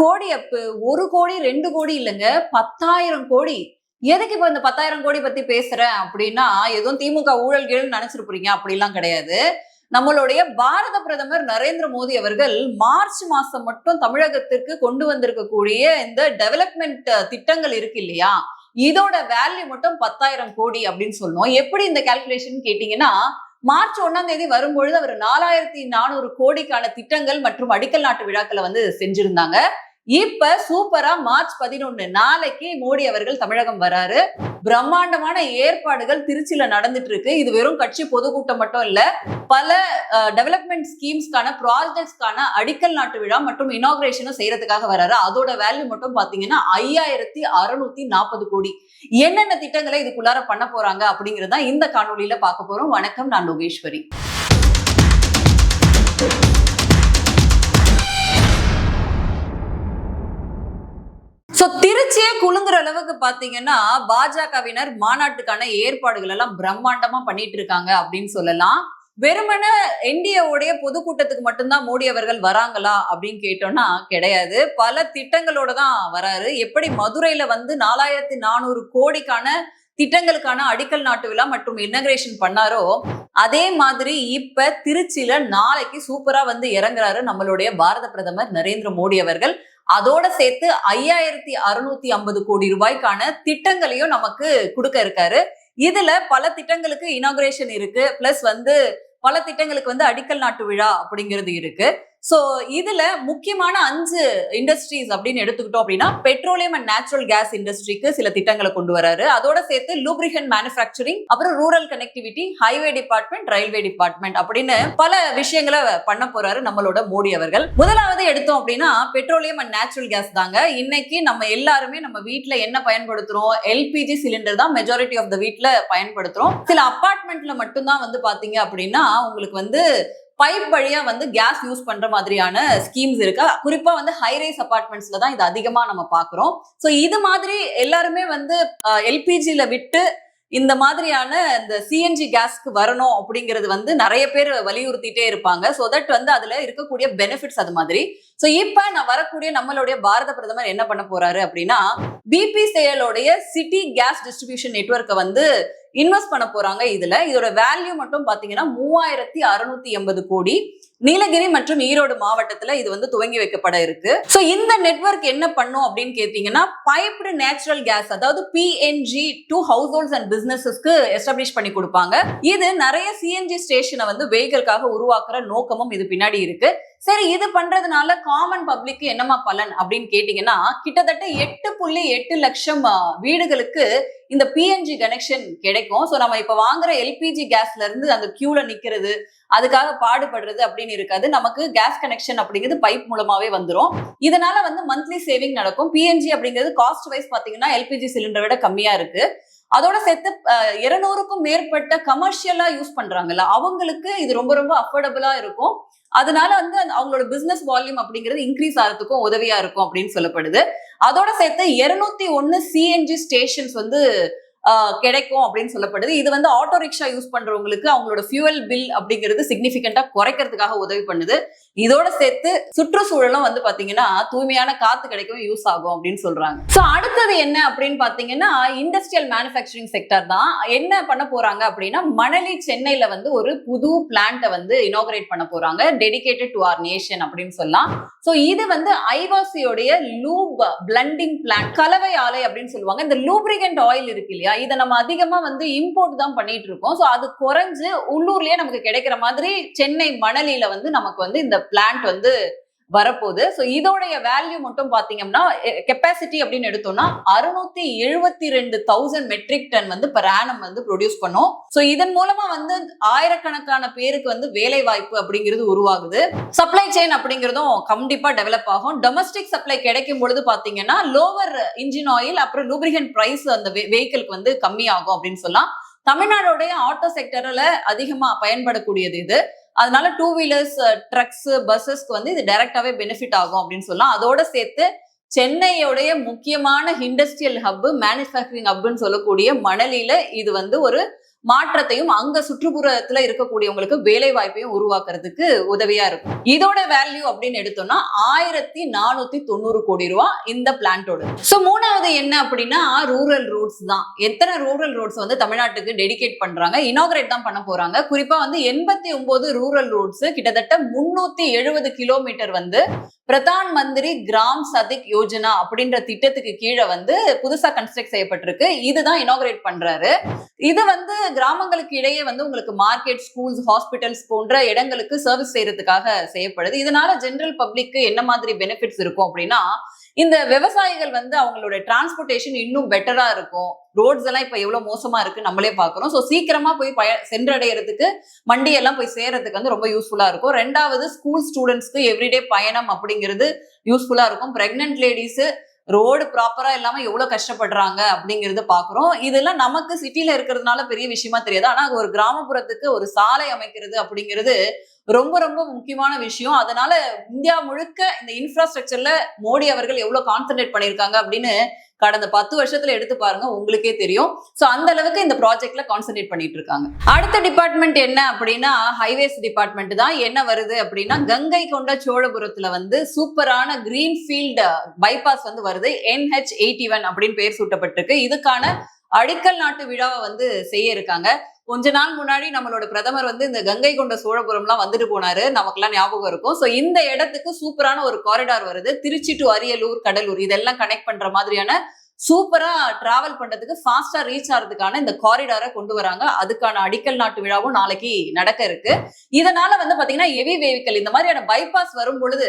கோடி அப்பு, 1 கோடி 2 கோடி இல்லைங்க, 10,000 கோடி. எதுக்கு இப்ப இந்த 10,000 கோடி பத்தி பேசுறேன் அப்படின்னா, எதுவும் திமுக ஊழல் கீழ் நினைச்சிட்டு போறீங்க, அப்படிலாம் கிடையாது. நம்மளுடைய பாரத பிரதமர் நரேந்திர மோடி அவர்கள் மார்ச் மாசம் மட்டும் தமிழகத்திற்கு கொண்டு வந்திருக்கக்கூடிய இந்த டெவலப்மெண்ட் திட்டங்கள் இருக்கு இல்லையா, இதோட வேல்யூ மட்டும் 10,000 கோடி அப்படின்னு சொல்லணும். எப்படி இந்த கால்குலேஷன் கேட்டீங்கன்னா, மார்ச் 1ஆம் தேதி வரும்பொழுது அவர் 4,400 கோடிக்கான திட்டங்கள் மற்றும் அடிக்கல் நாட்டு விழாக்களை வந்து செஞ்சிருந்தாங்க. இப்ப சூப்பரா மார்ச் 11 நாளைக்கு மோடி அவர்கள் தமிழகம் வராரு. பிரம்மாண்டமான ஏற்பாடுகள் திருச்சியில நடந்துட்டு இருக்கு. இது வெறும் கட்சி பொதுக்கூட்டம் மட்டும் இல்ல, பல டெவலப்மெண்ட் ஸ்கீம்ஸ்க்கான ப்ராஜெக்ட்ஸ்க்கான அடிக்கல் நாட்டு விழா மற்றும் இனாகிரேஷனும் செய்யறதுக்காக வராரு. அதோட வேல்யூ மட்டும் பாத்தீங்கன்னா 5,640 கோடி. என்னென்ன திட்டங்களை இதுக்குள்ளார பண்ண போறாங்க அப்படிங்கறத இந்த காணொலியில பார்க்க போறோம். வணக்கம், நான் லோகேஸ்வரி. திருச்சியே குலுங்குற அளவுக்கு பாத்தீங்கன்னா பாஜகவினர் மாநாட்டுக்கான ஏற்பாடுகள் எல்லாம் பிரம்மாண்டமா பண்ணிட்டு இருக்காங்க அப்படின்னு சொல்லலாம். வெறுமன என்டிஏவுடைய பொதுக்கூட்டத்துக்கு மட்டும்தான் மோடி அவர்கள் வராங்களா அப்படின்னு கேட்டோம்னா கிடையாது. பல திட்டங்களோட தான் வராரு. எப்படி மதுரையில வந்து 4,400 கோடிக்கான திட்டங்களுக்கான அடிக்கல் நாட்டு விழா மற்றும் இனகிரேஷன் பண்ணாரோ, அதே மாதிரி இப்ப திருச்சியில நாளைக்கு சூப்பரா வந்து இறங்குறாரு நம்மளுடைய பாரத பிரதமர் நரேந்திர மோடி அவர்கள். அதோட சேர்த்து 5,650 கோடி ரூபாய்க்கான திட்டங்களையும் நமக்கு கொடுக்க இருக்காரு. இதுல பல திட்டங்களுக்கு இனாகுரேஷன் இருக்கு, பிளஸ் வந்து பல திட்டங்களுக்கு வந்து அடிக்கல் நாட்டு விழா அப்படிங்கிறது இருக்கு. சோ இதுல முக்கியமான 5 இண்டஸ்ட்ரீஸ் அப்படின்னு எடுத்துக்கிட்டோம் அப்படின்னா, பெட்ரோலியம் அண்ட் நேச்சுரல் கேஸ் இண்டஸ்ட்ரிக்கு சில திட்டங்களை கொண்டு வராரு. அதோட சேர்த்து லூப்ரிகன்ட் மேனுஃபேக்சரிங், அப்புறம் rural connectivity, highway department, railway department அப்படின்னு பல விஷயங்களை பண்ண போறாரு நம்மளோட மோடி அவர்கள். முதலாவது எடுத்தோம் அப்படின்னா பெட்ரோலியம் அண்ட் நேச்சுரல் கேஸ் தாங்க. இன்னைக்கு நம்ம எல்லாருமே நம்ம வீட்டுல என்ன பயன்படுத்துறோம்? எல்பிஜி சிலிண்டர் தான் மெஜாரிட்டி ஆஃப் த வீட்ல பயன்படுத்துறோம். சில அபார்ட்மெண்ட்ல மட்டும்தான் வந்து பாத்தீங்க அப்படின்னா உங்களுக்கு வந்து பைப் வழியா வந்து கேஸ் யூஸ் பண்ற மாதிரியான ஸ்கீம்ஸ் இருக்கு. குறிப்பா வந்து ஹைரைஸ் அபார்ட்மெண்ட்ஸ்ல தான் இது அதிகமா நம்ம பாக்குறோம். சோ இது மாதிரி எல்லாருமே வந்து எல்பிஜில விட்டு இந்த மாதிரியான இந்த சிஎன்ஜி கேஸ்க்கு வரணும் அப்படிங்கிறது வந்து நிறைய பேர் வலியுறுத்திட்டே இருப்பாங்க. சோ தட் வந்து அதுல இருக்கக்கூடிய பெனிஃபிட்ஸ் அது மாதிரி. சோ இப்ப நான் வரக்கூடிய நம்மளுடைய பாரத பிரதமர் என்ன பண்ண போறாரு அப்படின்னா, பிபிசிஎலோடைய சிட்டி கேஸ் டிஸ்ட்ரிபியூஷன் நெட்வொர்க்கை வந்து இன்வெஸ்ட் பண்ண போறாங்க. இதோட வேல்யூ மட்டும் பாத்தீங்கன்னா 3,680 கோடி. நீலகிரி மற்றும் ஈரோடு மாவட்டத்துல இது வந்து துவங்கி வைக்கப்பட இருக்கு. சோ இந்த நெட்வொர்க் என்ன பண்ணும் அப்படின்னு கேட்டீங்கன்னா, பைப்டு நேச்சுரல் கேஸ், அதாவது PNG to households and பிசினஸஸ்க்கு எஸ்டாப்ளிஷ் பண்ணி கொடுப்பாங்க. இது நிறைய சிஎன்ஜி ஸ்டேஷனை வந்து வெஹிக்கிள்காக உருவாக்குற நோக்கமும் இது பின்னாடி இருக்கு. சரி, இது பண்றதுனால காமன் பப்ளிக்கு என்னமா பலன் அப்படின்னு கேட்டீங்கன்னா, கிட்டத்தட்ட 8.8 லட்சம் வீடுகளுக்கு இந்த பிஎன்ஜி கனெக்ஷன் கிடைக்கும். சோ நம்ம இப்ப வாங்குற எல்பிஜி கேஸ்ல இருந்து அந்த கியூல நிக்கிறது, அதுக்காக பாடுபடுறது அப்படின்னு இருக்காது. நமக்கு கேஸ் கனெக்ஷன் அப்படிங்கிறது பைப் மூலமாவே வந்துரும். இதனால வந்து மந்த்லி சேவிங் நடக்கும். பிஎன்ஜி அப்படிங்கிறது காஸ்ட் வைஸ் பாத்தீங்கன்னா எல்பிஜி சிலிண்டரை விட கம்மியா இருக்கு. அதோட சேர்த்து 200க்கும் மேற்பட்ட கமர்ஷியலா யூஸ் பண்றாங்கல்ல, அவங்களுக்கு இது ரொம்ப ரொம்ப அஃபோர்டபுளா இருக்கும். அதனால வந்து அவங்களோட பிசினஸ் வால்யூம் அப்படிங்கிறது இன்க்ரீஸ் ஆகிறதுக்கும் உதவியா இருக்கும் அப்படின்னு சொல்லப்படுது. அதோட சேர்த்து 201 சிஎன்ஜி ஸ்டேஷன்ஸ் வந்து கிடைக்கும் அப்படின்னு சொல்லப்படுது. இது வந்து ஆட்டோ ரிக்ஷா யூஸ் பண்றவங்களுக்கு அவங்களோட ஃபியூவல் பில் அப்படிங்கிறது சிக்னிபிகண்டா குறைக்கிறதுக்காக உதவி பண்ணுது. இதோட சேர்த்து சுற்றுச்சூழலும் வந்து பாத்தீங்கன்னா தூய்மையான காத்து கிடைக்கும் யூஸ் ஆகும் அப்படின்னு சொல்றாங்க. சோ அடுத்தது என்ன அப்படின்னு பாத்தீங்கன்னா, இண்டஸ்ட்ரியல் மேனுஃபேக்சரிங் செக்டர் தான். என்ன பண்ண போறாங்க அப்படின்னா, மணலி சென்னையில வந்து ஒரு புது பிளான்ட்டை வந்து இனாகரேட் பண்ண போறாங்க, டெடிகேட்டட் டு ஆர் நேஷன் அப்படின்னு சொல்லலாம். சோ இது வந்து ஐவாசியோடைய லூப் பிளண்டிங் பிளான்ட், கலவை ஆலை அப்படின்னு சொல்லுவாங்க. இந்த லூப்ரிகன்ட் ஆயில் இருக்கு இல்லையா, இதை நம்ம அதிகமா வந்து இம்போர்ட் தான் பண்ணிட்டு இருக்கோம். சோ அது குறைஞ்சு உள்ளூர்லயே நமக்கு கிடைக்கிற மாதிரி சென்னை மணலியில வந்து நமக்கு வந்து இந்த பிளான்ட் வந்து வரப்போகுது. சோ இதோடைய வேல்யூ மட்டும் பாத்தீங்கன்னா, கெப்பாசிட்டி அப்படின்னு எடுத்தோம்னா 672,000 மெட்ரிக் டன் வந்து பெர் ஆனம் வந்து ப்ரொடியூஸ் பண்ணும். சோ இதன் மூலமா வந்து ஆயிரக்கணக்கான பேருக்கு வந்து வேலை வாய்ப்பு அப்படிங்கிறது உருவாகுது. சப்ளை செயின் அப்படிங்கிறதும் கண்டிப்பா டெவலப் ஆகும். டொமஸ்டிக் சப்ளை கிடைக்கும் பொழுது பாத்தீங்கன்னா லோவர் இன்ஜின் ஆயில் அப்புறம் லூப்ரிகன்ட் பிரைஸ் அந்த வெஹிக்கிளுக்கு வந்து கம்மியாகும் அப்படின்னு சொல்லலாம். தமிழ்நாடுடைய ஆட்டோ செக்டர்ல அதிகமா பயன்படக்கூடியது இது. அதனால 2 வீலர்ஸ், ட்ரக்ஸ், பஸ்ஸஸ்க்கு வந்து இது டைரக்டாவே பெனிஃபிட் ஆகும் அப்படின்னு சொல்லலாம். அதோட சேர்த்து சென்னையோடைய முக்கியமான இண்டஸ்ட்ரியல் ஹப், மேனுஃபேக்சரிங் ஹப்னு சொல்லக்கூடிய மணலியில இது வந்து ஒரு மாற்றத்தையும் அங்க சுற்றுப்புறத்துல இருக்கக்கூடியவங்களுக்கு வேலை வாய்ப்பையும் உருவாக்குறதுக்கு உதவியா இருக்கும். இதோட வேல்யூ அப்படின்னு எடுத்தோம்னா 1490 கோடி ரூபாய் இந்த பிளான்டோட. சோ மூணாவது என்ன அப்படின்னா ரூரல் ரோட்ஸ் தான். எத்தனை ரூரல் ரோட்ஸ் வந்து தமிழ்நாட்டுக்கு டெடிகேட் பண்றாங்க, இனாகிரேட் தான் பண்ண போறாங்க. குறிப்பா வந்து 89 ரூரல் ரோட்ஸ் கிட்டத்தட்ட 370 கிலோமீட்டர் வந்து பிரதான் மந்திரி கிராம் சதிக் யோஜனா அப்படின்ற திட்டத்துக்கு கீழே வந்து புதுசா கன்ஸ்ட்ரக்ட் செய்யப்பட்டிருக்கு. இதுதான் இனாகிரேட் பண்றாரு. இது வந்து கிராமங்களுக்கு இடையே வந்து உங்களுக்கு மார்க்கெட், ஸ்கூல்ஸ், ஹாஸ்பிட்டல்ஸ் போன்ற இடங்களுக்கு சர்வீஸ் செய்யறதுக்காக செய்யப்படுது. இதனால ஜெனரல் பப்ளிக்கு என்ன மாதிரி பெனிஃபிட்ஸ் இருக்கும் அப்படின்னா, இந்த விவசாயிகள் வந்து அவங்களோட டிரான்ஸ்போர்டேஷன் இன்னும் பெட்டரா இருக்கும். ரோட்ஸ் எல்லாம் இப்ப எவ்வளவு மோசமா இருக்கு நம்மளே பாக்குறோம். சோ சீக்கிரமா போய் சென்றடைகிறதுக்கு, மண்டி எல்லாம் போய் சேர்றதுக்கு வந்து ரொம்ப யூஸ்ஃபுல்லா இருக்கும். ரெண்டாவது, ஸ்கூல் ஸ்டூடெண்ட்ஸ்க்கு எவ்ரிடே பயணம் அப்படிங்கிறது யூஸ்ஃபுல்லா இருக்கும். பிரெக்னன்ட் லேடிஸ் ரோடு ப்ராப்பரா இல்லாம எவ்வளவு கஷ்டப்படுறாங்க அப்படிங்கறத பாக்குறோம். இதெல்லாம் நமக்கு சிட்டில இருக்கிறதுனால பெரிய விஷயமா தெரியாது. ஆனா ஒரு கிராமப்புறத்துக்கு ஒரு சாலை அமைக்கிறது அப்படிங்கிறது ரொம்ப ரொம்ப முக்கியமான விஷயம். அதனால இந்தியா முழுக்க இந்த இன்ஃப்ராஸ்ட்ரக்சர்ல மோடி அவர்கள் எவ்வளவு கான்சென்ட்ரேட் பண்ணிருக்காங்க அப்படின்னு கடந்த 10 வருஷத்துல எடுத்து பாருங்க, உங்களுக்கே தெரியும். சோ அந்த அளவுக்கு இந்த ப்ராஜெக்ட்ல கான்சென்ட்ரேட் பண்ணிட்டு இருக்காங்க. அடுத்த டிபார்ட்மெண்ட் என்ன அப்படின்னா ஹைவேஸ் டிபார்ட்மெண்ட் தான். என்ன வருது அப்படின்னா, கங்கை கொண்ட சோழபுரத்துல வந்து சூப்பரான கிரீன்ஃபீல்டு பைபாஸ் வந்து வருது. NH81 அப்படின்னு பெயர் சூட்டப்பட்டிருக்கு. இதுக்கான அடிக்கல் நாட்டு விழாவை வந்து செய்ய இருக்காங்க. கொஞ்ச நாள் முன்னாடி நம்மளோட பிரதமர் வந்து இந்த கங்கை கொண்ட சோழபுரம் எல்லாம் வந்துட்டு போனாரு, நமக்கெல்லாம் ஞாபகம் இருக்கும். சோ இந்த இடத்துக்கு சூப்பரான ஒரு காரிடார் வருது. திருச்சி டு அரியலூர், கடலூர் இதெல்லாம் கனெக்ட் பண்ற மாதிரியான சூப்பரா டிராவல் பண்றதுக்கு, ஃபாஸ்டா ரீச் ஆகிறதுக்கான இந்த காரிடாரை கொண்டு வராங்க. அதுக்கான அடிக்கல் நாட்டு விழாவும் நாளைக்கு நடக்க இருக்கு. இதனால வந்து பாத்தீங்கன்னா ஹெவி வெஹிக்கிள் இந்த மாதிரியான பைபாஸ் வரும் பொழுது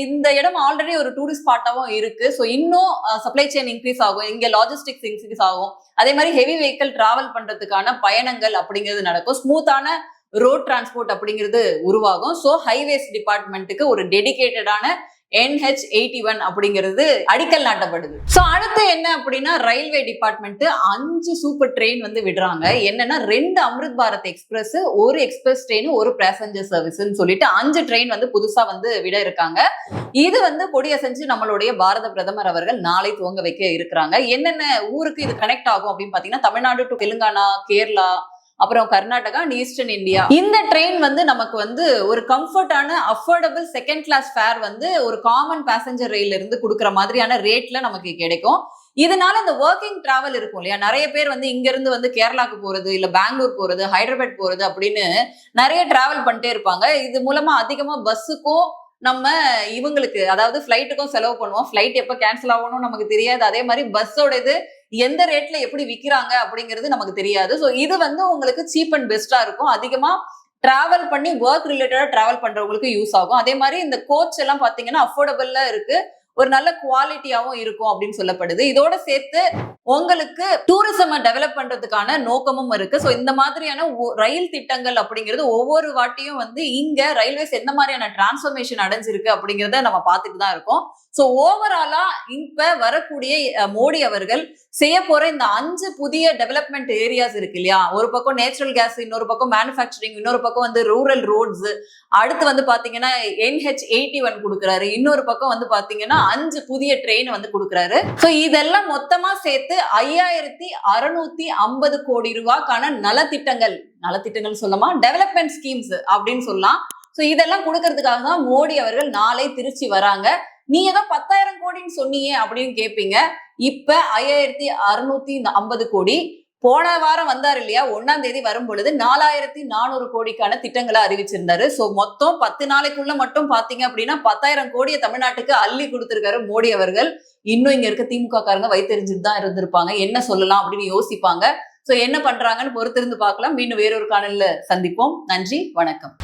இந்த இடம் ஆல்ரெடி ஒரு டூரிஸ்ட் ஸ்பாட்டாவும் இருக்கு. ஸோ இன்னும் சப்ளை செயின் இன்க்ரீஸ் ஆகும், இங்க லாஜிஸ்டிக்ஸ் இன்க்ரீஸ் ஆகும். அதே மாதிரி ஹெவி வெஹிக்கிள் டிராவல் பண்றதுக்கான பயணங்கள் அப்படிங்கிறது நடக்கும். ஸ்மூத்தான ரோட் டிரான்ஸ்போர்ட் அப்படிங்கிறது உருவாகும். ஸோ ஹைவேஸ் டிபார்ட்மெண்ட்டுக்கு ஒரு டெடிகேட்டடான NH81 அப்படிங்கிறது அடிக்கல் நாட்டப்படுது. சோ அடுத்து என்ன அப்படின்னா ரயில்வே டிபார்ட்மெண்ட் 5 சூப்பர் ட்ரெயின் வந்து விடுறாங்க. என்னன்னா 2 அம்ருத் பாரத் எக்ஸ்பிரஸ், ஒரு எக்ஸ்பிரஸ் ட்ரெயின், ஒரு பேசஞ்சர் சர்வீஸ்ன்னு சொல்லிட்டு 5 ட்ரெயின் வந்து புதுசா வந்து விட இருக்காங்க. இது வந்து கொடியசைஞ்சு நம்மளுடைய பாரத பிரதமர் அவர்கள் நாளை துவங்க வைக்க இருக்கிறாங்க. என்னென்ன ஊருக்கு இது கனெக்ட் ஆகும் அப்படின்னு பாத்தீங்கன்னா, தமிழ்நாடு டு தெலுங்கானா, கேரளா, அப்புறம் கர்நாடகா, ஈஸ்டர்ன் இந்தியா. இந்த ட்ரெயின் வந்து நமக்கு வந்து ஒரு கம்ஃபர்டான அஃபோர்டபிள் செகண்ட் கிளாஸ் ஃபேர் வந்து ஒரு காமன் பேசஞ்சர் ரயில் இருந்து கொடுக்குற மாதிரியான ரேட்ல நமக்கு கிடைக்கும். இதனால இந்த ஒர்க்கிங் டிராவல் இருக்கும் இல்லையா, நிறைய பேர் வந்து இங்க இருந்து வந்து கேரளாக்கு போறது, இல்ல பெங்களூர் போறது, ஹைதராபாத் போறது அப்படின்னு நிறைய டிராவல் பண்ணிட்டே இருப்பாங்க. இது மூலமா அதிகமா பஸ்ஸுக்கும் நம்ம இவங்களுக்கு அதாவது ஃபிளைட்டுக்கும் செலவு பண்ணுவோம். ஃபிளைட் எப்ப கேன்சல் ஆகணும் நமக்கு தெரியாது. அதே மாதிரி பஸ்ஸோட இது எந்த ரேட்ல எப்படி விக்கிறாங்க அப்படிங்கிறது நமக்கு தெரியாது. ஸோ இது வந்து உங்களுக்கு சீப் அண்ட் பெஸ்டா இருக்கும். அதிகமா டிராவல் பண்ணி ஒர்க் ரிலேட்டடா டிராவல் பண்றவங்களுக்கு யூஸ் ஆகும். அதே மாதிரி இந்த கோச் எல்லாம் பாத்தீங்கன்னா அஃபோர்டபுளா இருக்கு, ஒரு நல்ல குவாலிட்டியாவும் இருக்கும் அப்படின்னு சொல்லப்படுது. இதோட சேர்த்து உங்களுக்கு டூரிசம் டெவலப் பண்றதுக்கான நோக்கமும் இருக்கு. சோ இந்த மாதிரியான ரயில் திட்டங்கள் அப்படிங்கிறது ஒவ்வொரு வாட்டியும் வந்து இங்க ரயில்வேஸ் எந்த மாதிரியான டிரான்ஸ்ஃபர்மேஷன் அடைஞ்சிருக்கு அப்படிங்கிறத நம்ம பார்த்துட்டு தான் இருக்கோம். சோ ஓவராலா இப்ப வரக்கூடிய மோடி அவர்கள் செய்ய போற இந்த 5 புதிய டெவலப்மெண்ட் ஏரியாஸ் இருக்கு இல்லையா, ஒரு பக்கம் நேச்சுரல் கேஸ், இன்னொரு பக்கம் மேனுஃபேக்சரிங், இன்னொரு பக்கம் வந்து ரூரல் ரோட்ஸ், அடுத்து வந்து பாத்தீங்கன்னா NH81 கொடுக்குறாரு, இன்னொரு பக்கம் வந்து பாத்தீங்கன்னா 5 புதிய ட்ரெயின் வந்து கொடுக்குறாரு. சோ இதெல்லாம் மொத்தமா சேர்த்து 5650 கோடி ரூபாய்க்கான நலத்திட்டங்கள் சொல்லமா, டெவலப்மெண்ட் ஸ்கீம்ஸ் அப்படின்னு சொல்லலாம். சோ இதெல்லாம் கொடுக்கறதுக்காக தான் மோடி அவர்கள் நாளை திருச்சி வராங்க. நீ ஏதோ 10,000 கோடின்னு சொன்னீங்க அப்படின்னு கேட்பீங்க. இப்ப 5650 கோடி. போன வாரம் வந்தார் இல்லையா, 1ஆம் தேதி வரும் பொழுது 4400 கோடிக்கான திட்டங்களை அறிவிச்சிருந்தாரு. சோ மொத்தம் 10 நாளைக்குள்ள மட்டும் பாத்தீங்க அப்படின்னா 10,000 கோடியை தமிழ்நாட்டுக்கு அள்ளி கொடுத்திருக்காரு மோடி அவர்கள். இன்னும் இங்க இருக்க திமுக காரங்க வைத்தெரிஞ்சுட்டு தான் இருந்திருப்பாங்க, என்ன சொல்லலாம் அப்படின்னு யோசிப்பாங்க. சோ என்ன பண்றாங்கன்னு பொறுத்திருந்து பார்க்கலாம். மீண்டும் வேறொரு காணொளியில சந்திப்போம். நன்றி, வணக்கம்.